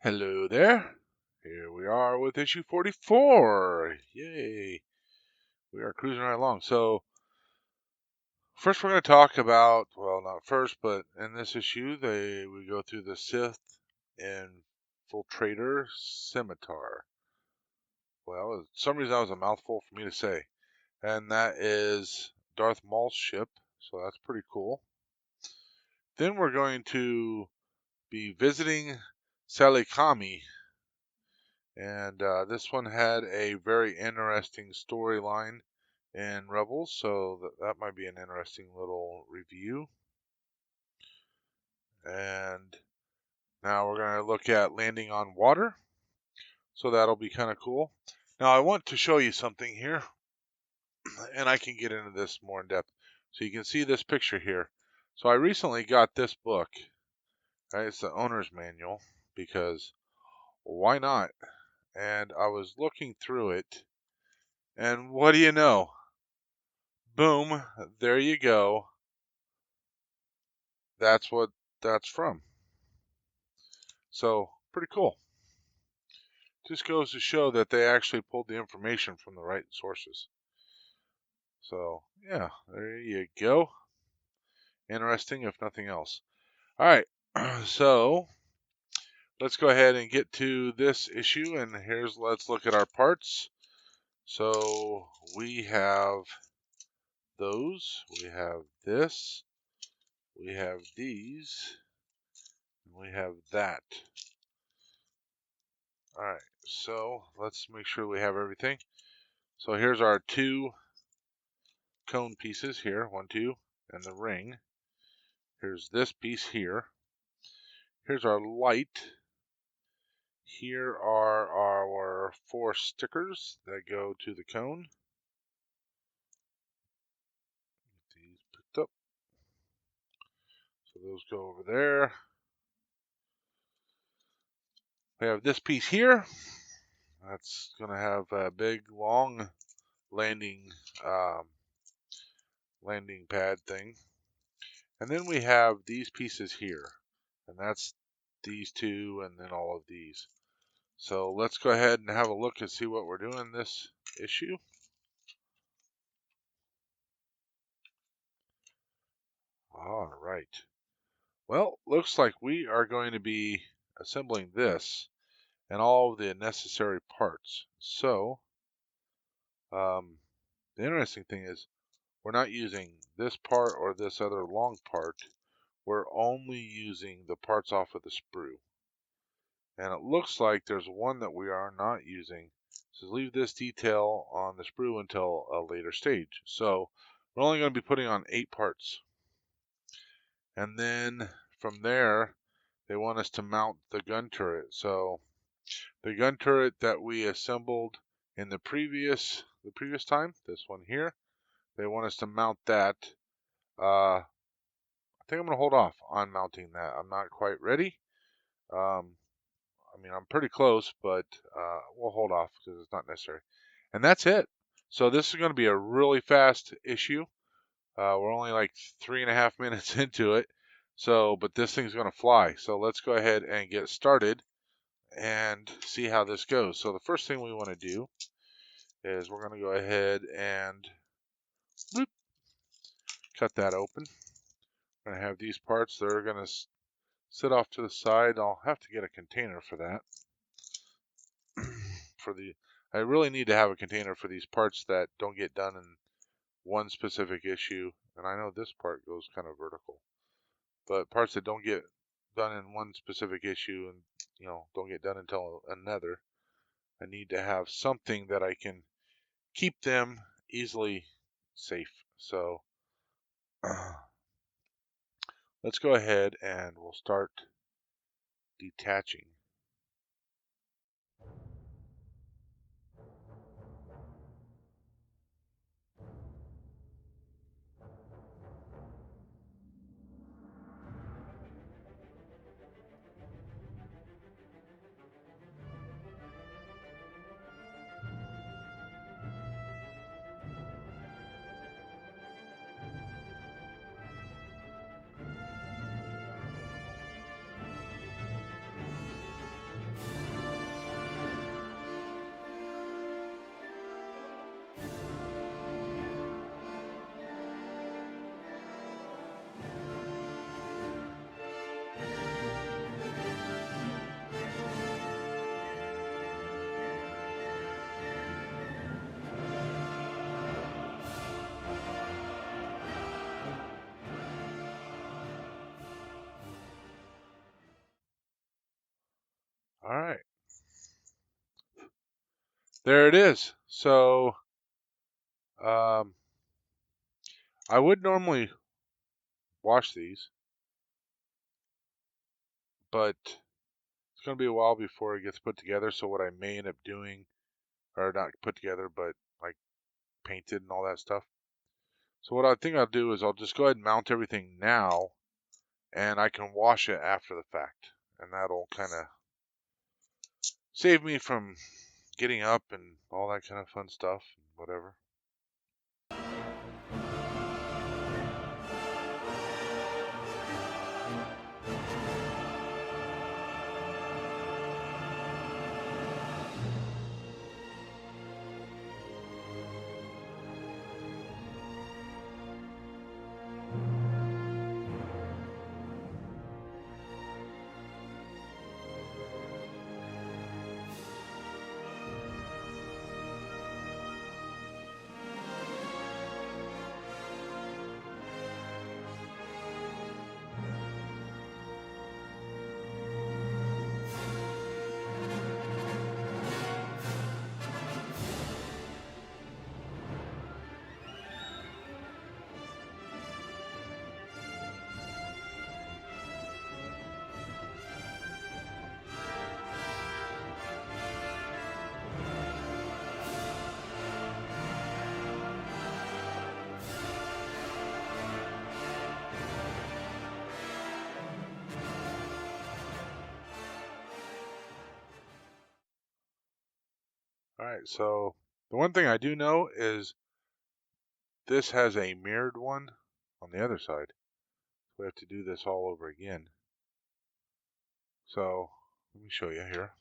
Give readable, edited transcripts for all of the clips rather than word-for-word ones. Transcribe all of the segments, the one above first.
Hello there. Here we are with issue 44. Yay. We are cruising right along. So, first we're going to talk about, well, not first, but in this issue, we go through the Sith Infiltrator Scimitar. Well, for some reason that was a mouthful for me to say. And that is Darth Maul's ship, so that's pretty cool. Then we're going to be visiting Salikami. And this one had a very interesting storyline in Rebels, so that might be an interesting little review. And now we're going to look at landing on water, so that'll be kind of cool. Now I want to show you something here, and I can get into this more in depth. So you can see this picture here. So I recently got this book. Right? It's the owner's manual, because why not? And I was looking through it, and what do you know? Boom, there you go. That's what that's from. So, pretty cool. Just goes to show that they actually pulled the information from the right sources. So, yeah, there you go. Interesting, if nothing else. All right, so let's go ahead and get to this issue, and let's look at our parts. So, we have those, we have this, we have these, and we have that. All right, so let's make sure we have everything. So here's our two cone pieces here, 1, 2, and the ring. Here's this piece here. Here's our light. Here are our 4 stickers that go to the cone. Get these picked up. So those go over there. We have this piece here. That's going to have a big, long landing pad thing. And then we have these pieces here. And that's these two and then all of these. So let's go ahead and have a look and see what we're doing in this issue. All right. Well, looks like we are going to be assembling this and all of the necessary parts. So, the interesting thing is we're not using this part or this other long part. We're only using the parts off of the sprue. And it looks like there's one that we are not using. So leave this detail on the sprue until a later stage. So we're only going to be putting on 8 parts. And then from there, they want us to mount the gun turret. So the gun turret that we assembled in the previous time, this one here, they want us to mount that. I think I'm going to hold off on mounting that. I'm not quite ready. I mean, I'm pretty close, but we'll hold off because it's not necessary. And that's it. So this is going to be a really fast issue. We're only like 3.5 minutes into it. So, but this thing's going to fly. So let's go ahead and get started and see how this goes. So the first thing we want to do is we're going to go ahead and bloop, cut that open. We're going to have these parts. They're going to sit off to the side. I'll have to get a container for that. I really need to have a container for these parts that don't get done in one specific issue. And I know this part goes kind of vertical. But parts that don't get done in one specific issue and don't get done until another, I need to have something that I can keep them easily safe. So let's go ahead and we'll start detaching. All right. There it is. So um, I would normally wash these, but it's going to be a while before it gets put together. So what I may end up doing, or not put together, but like painted and all that stuff. So what I think I'll do is I'll just go ahead and mount everything now, and I can wash it after the fact, and that'll kind of save me from getting up and all that kind of fun stuff, whatever. All right, so the one thing I do know is this has a mirrored one on the other side. We have to do this all over again. So let me show you here.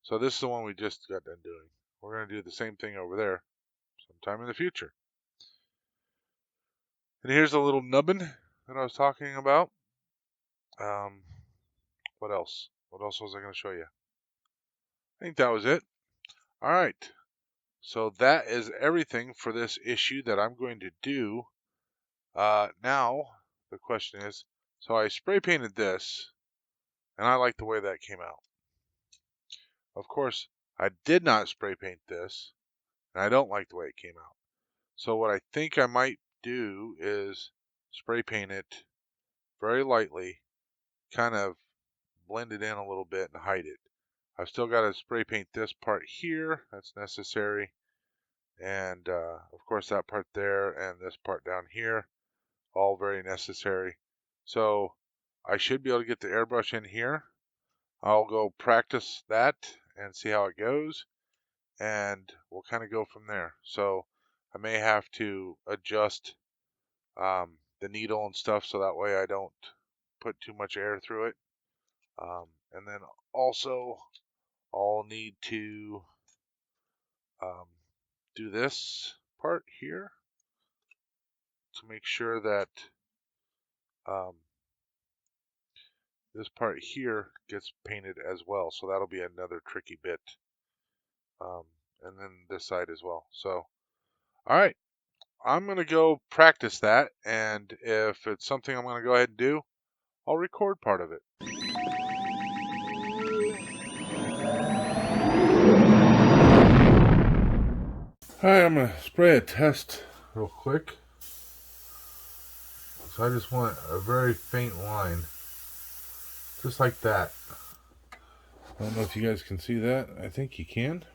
So this is the one we just got done doing. We're going to do the same thing over there sometime in the future. And here's a little nubbin that I was talking about. What else? What else was I going to show you? I think that was it. All right. So that is everything for this issue that I'm going to do. Now, the question is, so I spray painted this, and I like the way that came out. Of course, I did not spray paint this, and I don't like the way it came out. So what I think I might do is spray paint it very lightly, kind of blend it in a little bit and hide it. I've still got to spray paint this part here, that's necessary, and of course that part there and this part down here, all very necessary. So I should be able to get the airbrush in here. I'll go practice that and see how it goes, and we'll kind of go from there. So I may have to adjust the needle and stuff so that way I don't put too much air through it. And then also I'll need to do this part here to make sure that this part here gets painted as well. So that'll be another tricky bit. And then this side as well. So, all right, I'm going to go practice that. And if it's something I'm going to go ahead and do, I'll record part of it. All right, I'm going to spray a test real quick. So I just want a very faint line, just like that. I don't know if you guys can see that. I think you can.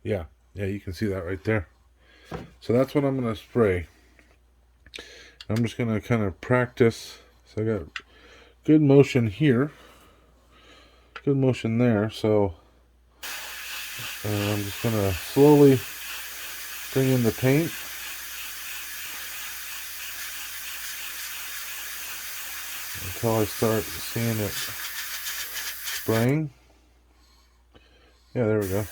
Yeah, you can see that right there. So that's what I'm going to spray. I'm just going to kind of practice. So I got good motion here, good motion there. So I'm just going to slowly bring in the paint. Until I start seeing it spraying. Yeah, there we go.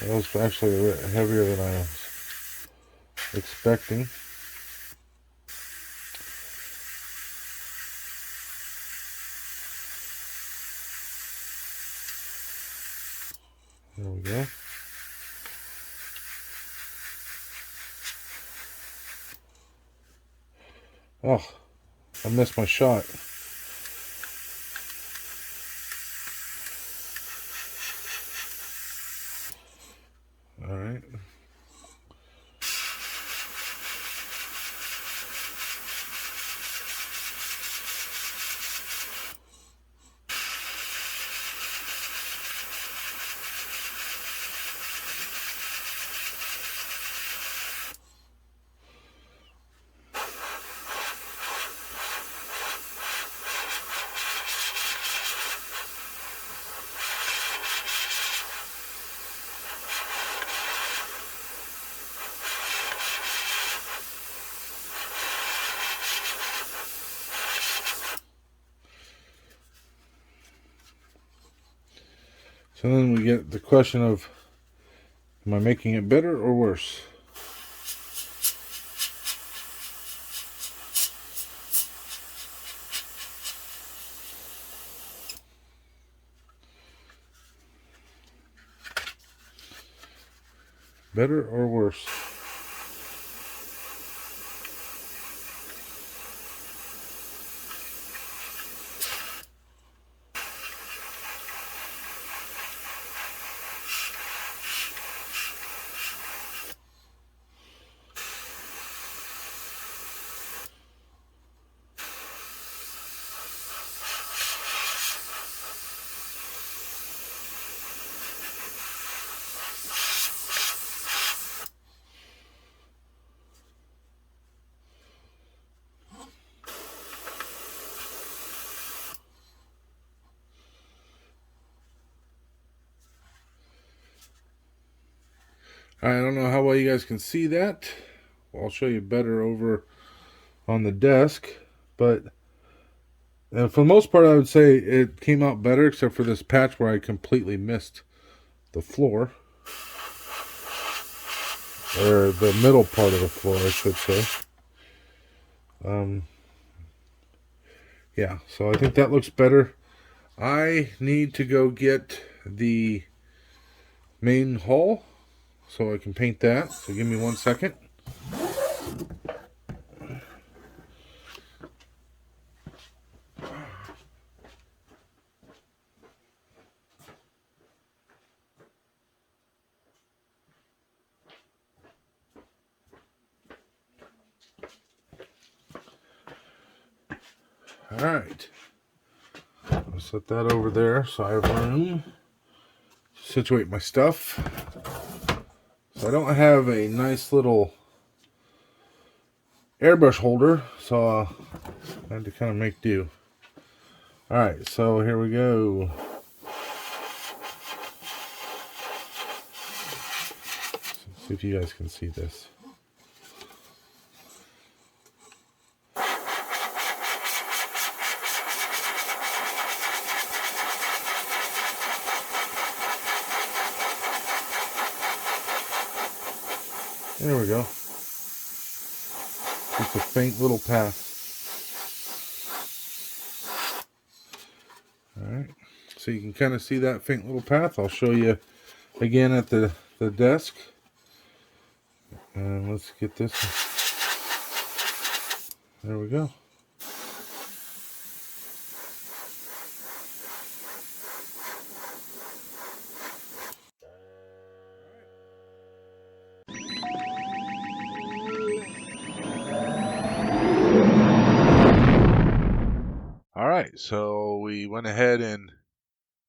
That was actually a bit heavier than I was expecting. There we go. Oh, I missed my shot. So then we get the question of, am I making it better or worse? Better or worse? I don't know how well you guys can see that. I'll show you better over on the desk, but for the most part, I would say it came out better, except for this patch where I completely missed the floor, or the middle part of the floor, I should say. Yeah, so I think that looks better. I need to go get the main hull so I can paint that. So give me 1 second. All right. I'll set that over there so I have room to situate my stuff. So I don't have a nice little airbrush holder, so I had to kind of make do. All right, so here we go. Let's see if you guys can see this. There we go. Just a faint little path. Alright, so you can kind of see that faint little path. I'll show you again at the desk. And let's get this. There we go. All right, so we went ahead and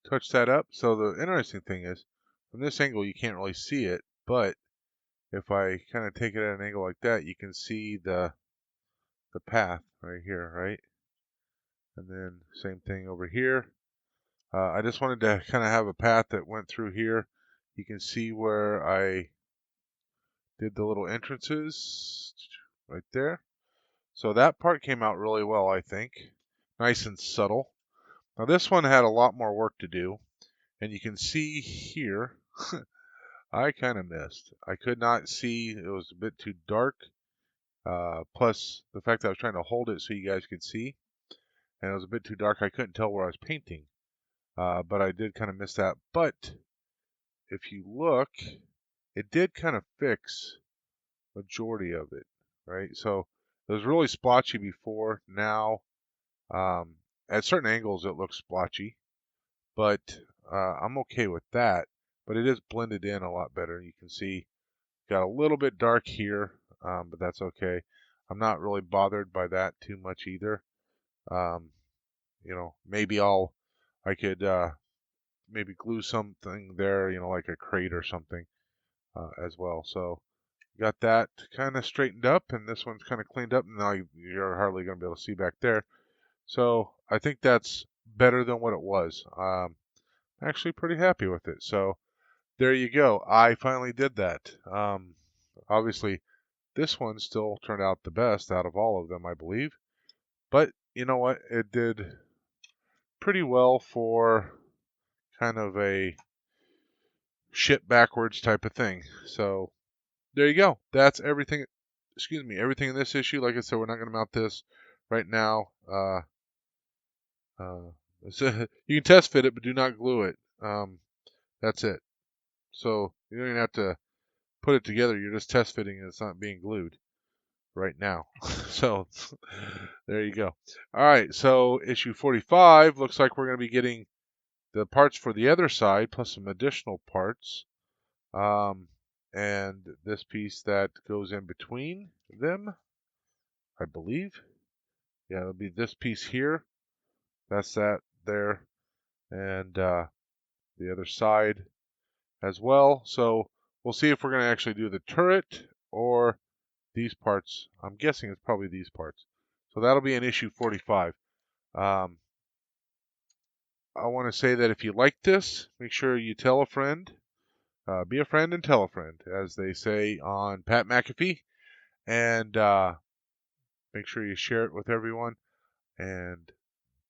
touched that up. So the interesting thing is, from this angle you can't really see it, but if I kind of take it at an angle like that, you can see the path right here, right? And then same thing over here. I just wanted to kind of have a path that went through here. You can see where I did the little entrances right there. So that part came out really well, I think. Nice and subtle. Now this one had a lot more work to do. And you can see here, I kind of missed. I could not see. It was a bit too dark. Plus the fact that I was trying to hold it so you guys could see. And it was a bit too dark. I couldn't tell where I was painting. But I did kind of miss that. But if you look, it did kind of fix majority of it, right? So it was really splotchy before. Now, at certain angles, it looks splotchy, but I'm okay with that. But it is blended in a lot better. You can see got a little bit dark here, but that's okay. I'm not really bothered by that too much either. Um, maybe I could maybe glue something there, like a crate or something as well. So got that kind of straightened up, and this one's kind of cleaned up. Now you're hardly going to be able to see back there. So I think that's better than what it was. Actually pretty happy with it. So there you go. I finally did that. Obviously, this one still turned out the best out of all of them, I believe. But you know what? It did pretty well for kind of a ship backwards type of thing. So there you go. That's everything. Excuse me, everything in this issue. Like I said, we're not going to mount this right now. Uh, so you can test fit it, but do not glue it. That's it. So you don't even have to put it together. You're just test fitting and it's not being glued right now. So there you go. All right. So issue 45 looks like we're going to be getting the parts for the other side plus some additional parts. And this piece that goes in between them, I believe. Yeah, it'll be this piece here. That's that there. And the other side as well. So we'll see if we're going to actually do the turret or these parts. I'm guessing it's probably these parts. So that'll be in issue 45. I want to say that if you like this, make sure you tell a friend. Be a friend and tell a friend, as they say on Pat McAfee. And make sure you share it with everyone. And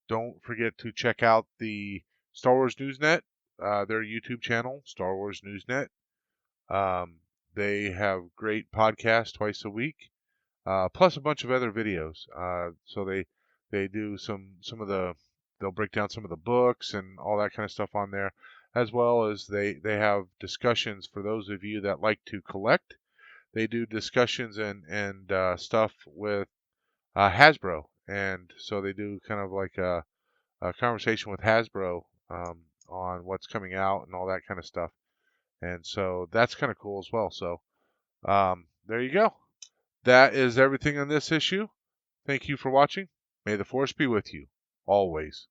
don't forget to check out the Star Wars Newsnet, their YouTube channel, Star Wars Newsnet. They have great podcasts twice a week, plus a bunch of other videos. So they do some of the they'll break down some of the books and all that kind of stuff on there, as well as they have discussions for those of you that like to collect. They do discussions and stuff with Hasbro, and so they do kind of like a conversation with Hasbro on what's coming out and all that kind of stuff. And so that's kind of cool as well. So there you go. That is everything on this issue. Thank you for watching. May the Force be with you always.